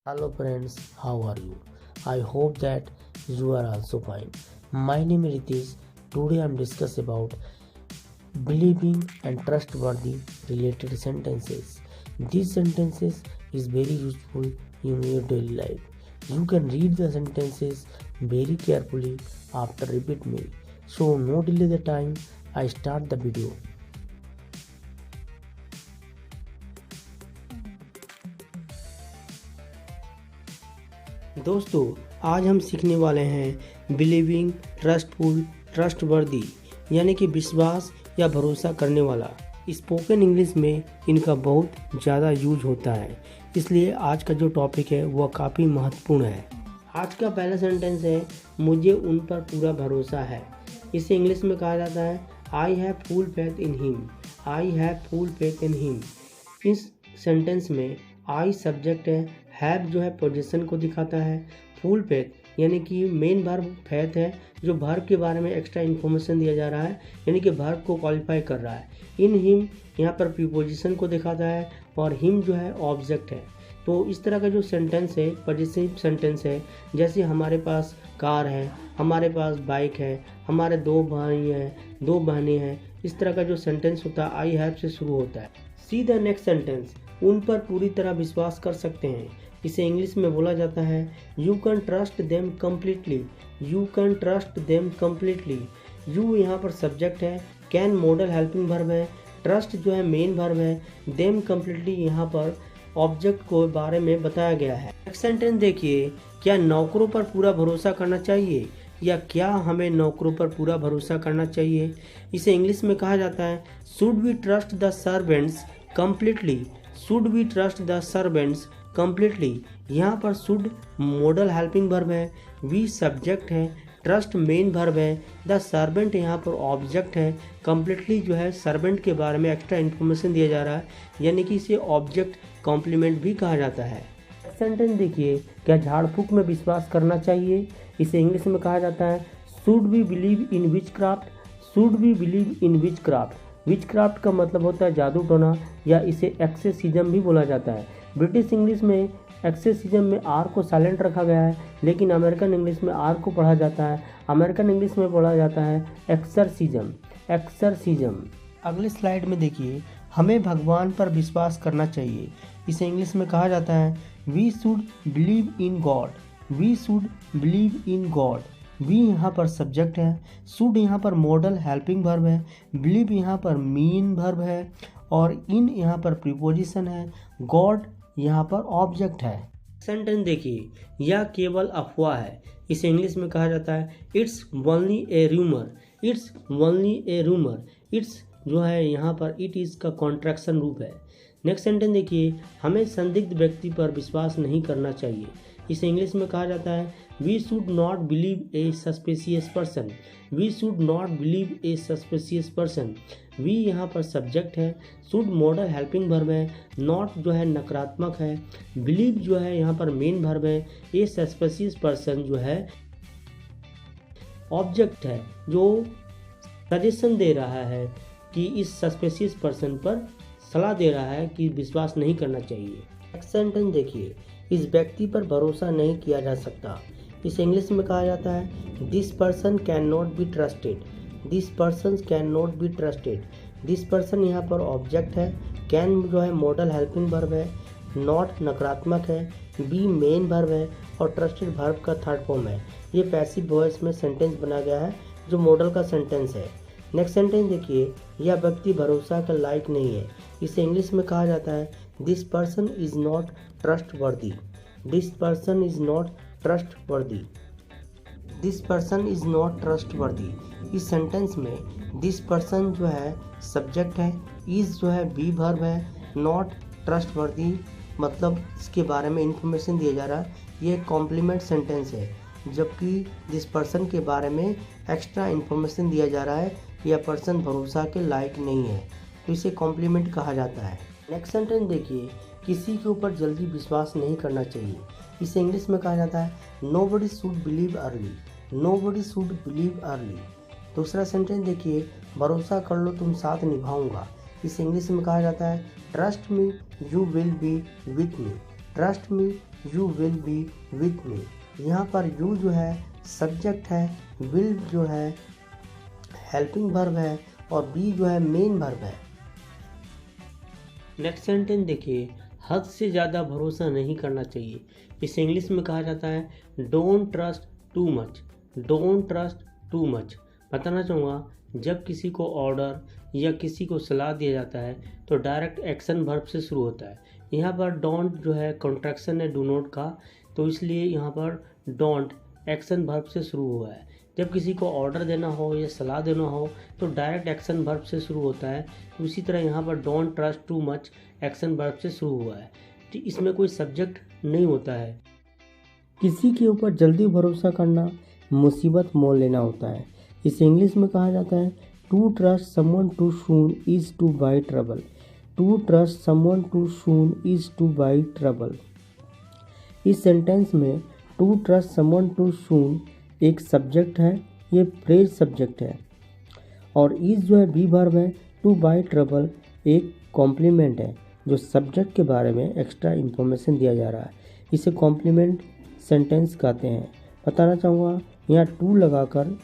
Hello friends, how are you? I hope that you are also fine. My name is Ritesh. Today I am discuss about believing and trustworthy related sentences. These sentences is very useful in your daily life. You can read the sentences very carefully after repeat me. So no delay the time, I start the video. दोस्तों आज हम सीखने वाले हैं believing, trustful, trustworthy यानी कि विश्वास या भरोसा करने वाला। स्पोकन इंग्लिश में इनका बहुत ज़्यादा यूज होता है, इसलिए आज का जो टॉपिक है वह काफ़ी महत्वपूर्ण है। आज का पहला सेंटेंस है मुझे उन पर पूरा भरोसा है। इसे इंग्लिश में कहा जाता है I have full faith in him. I have full faith in him. इस सेंटेंस में आई सब्जेक्ट है, हैव जो है पोजीशन को दिखाता है, फुल फेथ यानी कि मेन वर्ब फेथ है जो वर्ब के बारे में एक्स्ट्रा इन्फॉर्मेशन दिया जा रहा है, यानी कि वर्ब को क्वालिफाई कर रहा है। इन हिम यहाँ पर प्रीपोजिशन को दिखाता है और हिम जो है ऑब्जेक्ट है। तो इस तरह का जो सेंटेंस है पॉजिटिव सेंटेंस है, जैसे हमारे पास कार है, हमारे पास बाइक है, हमारे दो भाई हैं, दो बहनें हैं, इस तरह का जो सेंटेंस होता है आई हैव से शुरू होता है। सी द नेक्स्ट सेंटेंस, उन पर पूरी तरह विश्वास कर सकते हैं। इसे इंग्लिश में बोला जाता है you can trust them completely. You can trust them completely. You यहाँ पर सब्जेक्ट है, कैन मॉडल हेल्पिंग वर्ब है, ट्रस्ट जो है मेन वर्ब है, देम कम्प्लीटली यहाँ पर ऑब्जेक्ट को बारे में बताया गया है। नेक्स्ट सेंटेंस देखिए, क्या नौकरों पर पूरा भरोसा करना चाहिए या क्या हमें नौकरों पर पूरा भरोसा करना चाहिए। इसे इंग्लिश में कहा जाता है should we trust the servants completely. Should we trust the servants completely. यहाँ पर शुड मॉडल हेल्पिंग वर्ब है, वी सब्जेक्ट है, ट्रस्ट मेन वर्ब है, द सर्वेंट यहाँ पर ऑब्जेक्ट है, कम्प्लीटली जो है सर्वेंट के बारे में एक्स्ट्रा इन्फॉर्मेशन दिया जा रहा है, यानी कि इसे ऑब्जेक्ट कॉम्प्लीमेंट भी कहा जाता है। सेंटेंस देखिए, क्या झाड़ फूक में विश्वास करना चाहिए। इसे इंग्लिश में कहा जाता है should we believe in witchcraft. Should we believe in witchcraft. Witchcraft का मतलब होता है जादू टोना या इसे एक्सेसिज्म भी बोला जाता है। ब्रिटिश इंग्लिश में एक्सेसिज्म में आर को साइलेंट रखा गया है, लेकिन अमेरिकन इंग्लिश में आर को पढ़ा जाता है। अमेरिकन इंग्लिश में पढ़ा जाता है एक्सर्सिज्म। एक्सर्सिज्म। अगली स्लाइड में देखिए, हमें भगवान पर विश्वास करना चाहिए। इसे इंग्लिश में कहा जाता है we should believe in God. We should believe in God. We यहाँ पर सब्जेक्ट है, शुड यहाँ पर मॉडल हेल्पिंग वर्ब है, बिलीव यहाँ पर मेन वर्ब है और इन यहाँ पर प्रीपोजिशन है, गॉड यहाँ पर ऑब्जेक्ट है। सेंटेंस देखिए, यह केवल अफवाह है। इसे इंग्लिश में कहा जाता है it's only A rumour. It's only A rumour. It's जो है यहाँ पर इट इज़ का कॉन्ट्रैक्शन रूप है। नेक्स्ट सेंटेंस देखिए, हमें संदिग्ध व्यक्ति पर विश्वास नहीं करना चाहिए। इसे इंग्लिश में कहा जाता है we should not believe a suspicious person. We should not believe a suspicious person. We यहाँ पर सब्जेक्ट है, शुड मॉडल हेल्पिंग वर्ब है, नॉट जो है नकारात्मक है, बिलीव जो है यहाँ पर मेन वर्ब है, ए सस्पिशियस पर्सन जो है ऑब्जेक्ट है जो सजेशन दे रहा है कि इस सस्पिशियस पर्सन पर सलाह दे रहा है कि विश्वास नहीं करना चाहिए। नेक्स्ट सेंटेंस देखिए, इस व्यक्ति पर भरोसा नहीं किया जा सकता। इसे इंग्लिश में कहा जाता है this person can not be trusted. This person can not be trusted. This person यहाँ पर ऑब्जेक्ट है, कैन जो है मॉडल हेल्पिंग वर्ब है, नॉट नकारात्मक है, बी मेन वर्ब है और ट्रस्टेड वर्ब का थर्ड फॉर्म है। ये पैसिव वॉइस में सेंटेंस बना गया है जो मॉडल का सेंटेंस है। नेक्स्ट सेंटेंस देखिए, यह व्यक्ति भरोसा के लायक नहीं है। इसे इंग्लिश में कहा जाता है this person is not trustworthy. This person is not trustworthy. This person is not trustworthy. इस सेंटेंस में दिस पर्सन जो है सब्जेक्ट है, इज जो है बी वर्ब है, नॉट ट्रस्टवर्दी मतलब इसके बारे में इंफॉर्मेशन दिया जा रहा है। ये कॉम्प्लीमेंट सेंटेंस है, जबकि दिस पर्सन के बारे में एक्स्ट्रा इन्फॉर्मेशन दिया जा रहा है यह पर्सन भरोसा के लायक नहीं है, तो इसे कॉम्प्लीमेंट कहा जाता है। नेक्स्ट सेंटेंस देखिए, किसी के ऊपर जल्दी विश्वास नहीं करना चाहिए। इसे इंग्लिश में कहा जाता है nobody should believe early. Nobody should believe early. दूसरा सेंटेंस देखिए, भरोसा कर लो तुम साथ निभाऊंगा। इसे इंग्लिश में कहा जाता है trust me you will be with me. Trust me you will be with me. यहाँ पर यू जो है सब्जेक्ट है, विल जो है हेल्पिंग वर्ब है और बी जो है मेन वर्ब है। नेक्स्ट सेंटेंस देखिए, हद से ज़्यादा भरोसा नहीं करना चाहिए। इसे इंग्लिश में कहा जाता है don't trust too much. Don't trust too much. बताना चाहूँगा, जब किसी को ऑर्डर या किसी को सलाह दिया जाता है तो डायरेक्ट एक्शन वर्ब से शुरू होता है। यहाँ पर डोंट जो है कॉन्ट्रैक्शन है डू नॉट का, तो इसलिए यहाँ पर डोंट एक्शन वर्ब से शुरू हुआ है। जब किसी को ऑर्डर देना हो या सलाह देना हो तो डायरेक्ट एक्शन वर्ब से शुरू होता है। तो इसी तरह यहाँ पर don't trust too much action verb से शुरू हुआ है। तो इसमें कोई सब्जेक्ट नहीं होता है। किसी के ऊपर जल्दी भरोसा करना मुसीबत मोल लेना होता है। इसे इंग्लिश में कहा जाता है to trust someone too soon is to buy trouble. To trust someone too soon is to buy trouble. इस सेंटेंस में to trust someone too soon एक सब्जेक्ट है, ये फ्रेज सब्जेक्ट है और इज जो है बी वर्ब है। टू बाई ट्रबल एक कॉम्प्लीमेंट है जो सब्जेक्ट के बारे में एक्स्ट्रा इन्फॉर्मेशन दिया जा रहा है। इसे कॉम्प्लीमेंट सेंटेंस कहते हैं। बताना चाहूँगा, यहाँ टू लगाकर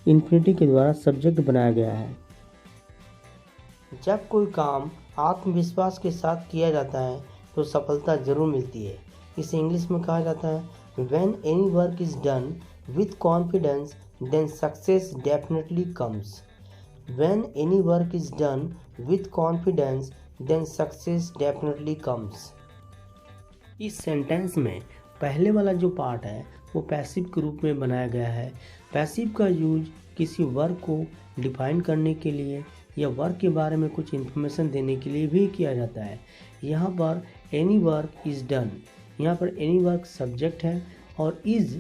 इन्फिनिटी के द्वारा सब्जेक्ट बनाया गया है। जब कोई काम आत्मविश्वास के साथ किया जाता है तो सफलता जरूर मिलती है। इसे इंग्लिश में कहा जाता है When any work is done with confidence, then success definitely comes. When any work is done with confidence, then success definitely comes. इस सेंटेंस में पहले वाला जो पार्ट है वो पैसिव के रूप में बनाया गया है। पैसिव का यूज किसी वर्क को डिफाइन करने के लिए या वर्क के बारे में कुछ इन्फॉर्मेशन देने के लिए भी किया जाता है। यहाँ पर एनी वर्क इज़ डन, यहाँ पर एनी वर्क सब्जेक्ट है और इज़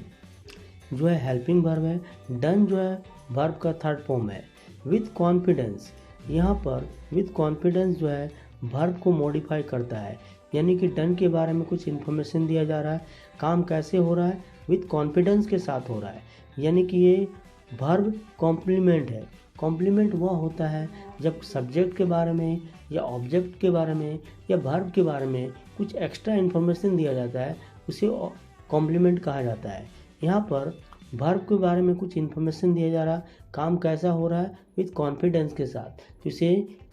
जो है हेल्पिंग वर्ब है। डन जो है वर्ब का थर्ड फॉर्म है। विथ कॉन्फिडेंस, यहाँ पर विथ कॉन्फिडेंस जो है वर्ब को मॉडिफाई करता है, यानी कि डन के बारे में कुछ इन्फॉर्मेशन दिया जा रहा है। काम कैसे हो रहा है? विथ कॉन्फिडेंस के साथ हो रहा है, यानी कि ये वर्ब कॉम्प्लीमेंट है। कॉम्प्लीमेंट वह होता है जब सब्जेक्ट के बारे में या ऑब्जेक्ट के बारे में या वर्ब के बारे में कुछ एक्स्ट्रा इन्फॉर्मेशन दिया जाता है, उसे कॉम्प्लीमेंट कहा जाता है। यहाँ पर वर्ब के बारे में कुछ इन्फॉर्मेशन दिया जा रहा है, काम कैसा हो रहा है विथ कॉन्फिडेंस के साथ, तो इसे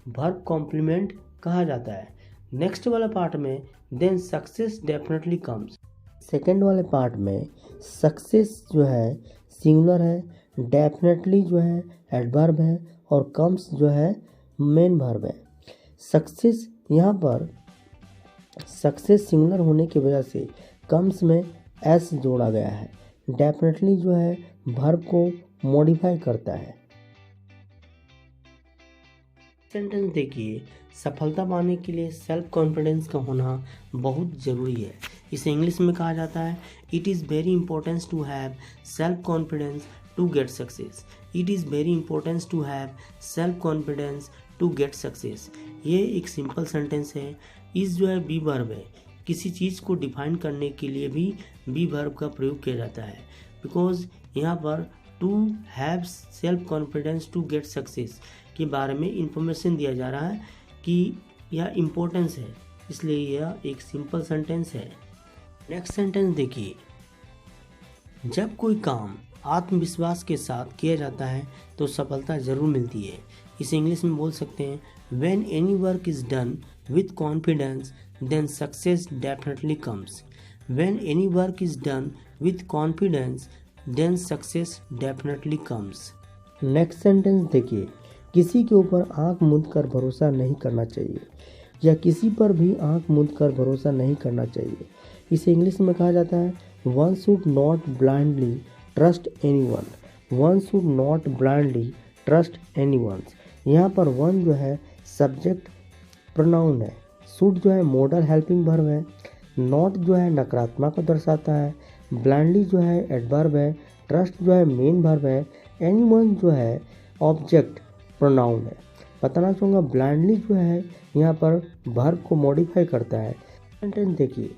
वर्ब कॉम्प्लीमेंट कहा जाता है। नेक्स्ट वाला पार्ट में then success definitely comes. Second वाले पार्ट में सक्सेस जो है सिंगुलर है, डेफिनेटली जो है एडवर्ब है और कम्स जो है मेन वर्ब है। सक्सेस, यहाँ पर सक्सेस सिंगुलर होने की वजह से कम्स में एस जोड़ा गया है। डेफिनेटली जो है वर्ब को मॉडिफाई करता है। सेंटेंस देखिए, सफलता पाने के लिए सेल्फ कॉन्फिडेंस का होना बहुत ज़रूरी है। इसे इंग्लिश में कहा जाता है it is very important to have self confidence to get success. It is very important to have self confidence to get success. ये एक सिंपल सेंटेंस है। इस जो है बी वर्ब है, किसी चीज़ को डिफाइन करने के लिए भी बी वर्ब का प्रयोग किया जाता है। बिकॉज यहाँ पर to have self confidence to get success के बारे में इंफॉर्मेशन दिया जा रहा है कि यह इम्पोर्टेंस है, इसलिए यह एक सिंपल सेंटेंस है। नेक्स्ट सेंटेंस देखिए, जब कोई काम आत्मविश्वास के साथ किया जाता है तो सफलता ज़रूर मिलती है। इसे इंग्लिश में बोल सकते हैं when any work is done with confidence then success definitely comes. When any work is done with confidence then success definitely comes. Next sentence देखिए, किसी के ऊपर आंख मूंद कर भरोसा नहीं करना चाहिए या किसी पर भी आंख मूंद कर भरोसा नहीं करना चाहिए। इसे इंग्लिश में कहा जाता है one should not blindly trust anyone. One should not blindly trust anyone. यहाँ पर वन जो है सब्जेक्ट प्रोनाउन है, शुड जो है मॉडल हेल्पिंग वर्ब है, नॉट जो है नकारात्मक को दर्शाता है, ब्लाइंडली जो है एडवर्ब है, ट्रस्ट जो है मेन वर्ब है, एनीवन जो है ऑब्जेक्ट प्रोनाउन है। बताना चाहूँगा ब्लाइंडली जो है यहाँ पर वर्ब को मॉडिफाई करता है। सेंटेंस देखिए,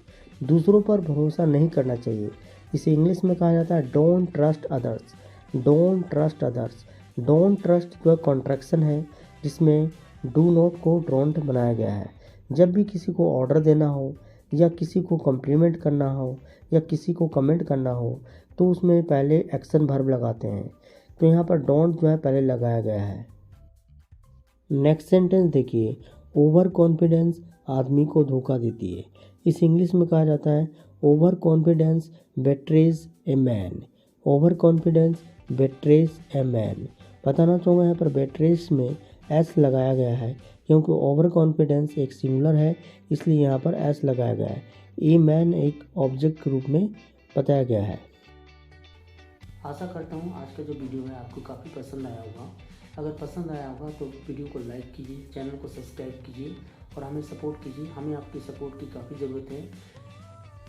दूसरों पर भरोसा नहीं करना चाहिए। इसे इंग्लिश में कहा जाता है don't trust others. Don't trust others. Don't trust जो है कॉन्ट्रैक्शन है जिसमें डू नॉट को डोंट बनाया गया है। जब भी किसी को ऑर्डर देना हो या किसी को कम्प्लीमेंट करना हो या किसी को कमेंट करना हो तो उसमें पहले एक्शन वर्ब लगाते हैं। तो यहाँ पर डोंट जो है पहले लगाया गया है। नेक्स्ट सेंटेंस देखिए, ओवर कॉन्फिडेंस आदमी को धोखा देती है। इस इंग्लिश में कहा जाता है overconfidence betrays a man. Overconfidence betrays a man. बताना चाहूँगा यहाँ पर बेट्रेज में एस लगाया गया है क्योंकि ओवर कॉन्फिडेंस एक सिंगुलर है, इसलिए यहाँ पर एस लगाया गया है। ए मैन एक ऑब्जेक्ट के रूप में बताया गया है। आशा करता हूँ आज का जो वीडियो है आपको काफ़ी पसंद आया होगा। अगर पसंद आया होगा तो वीडियो को लाइक कीजिए, चैनल को सब्सक्राइब कीजिए और हमें सपोर्ट कीजिए। हमें आपकी सपोर्ट की काफ़ी ज़रूरत है।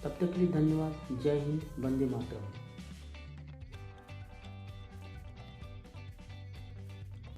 तब तक के लिए धन्यवाद। जय हिंद, वंदे मातरम।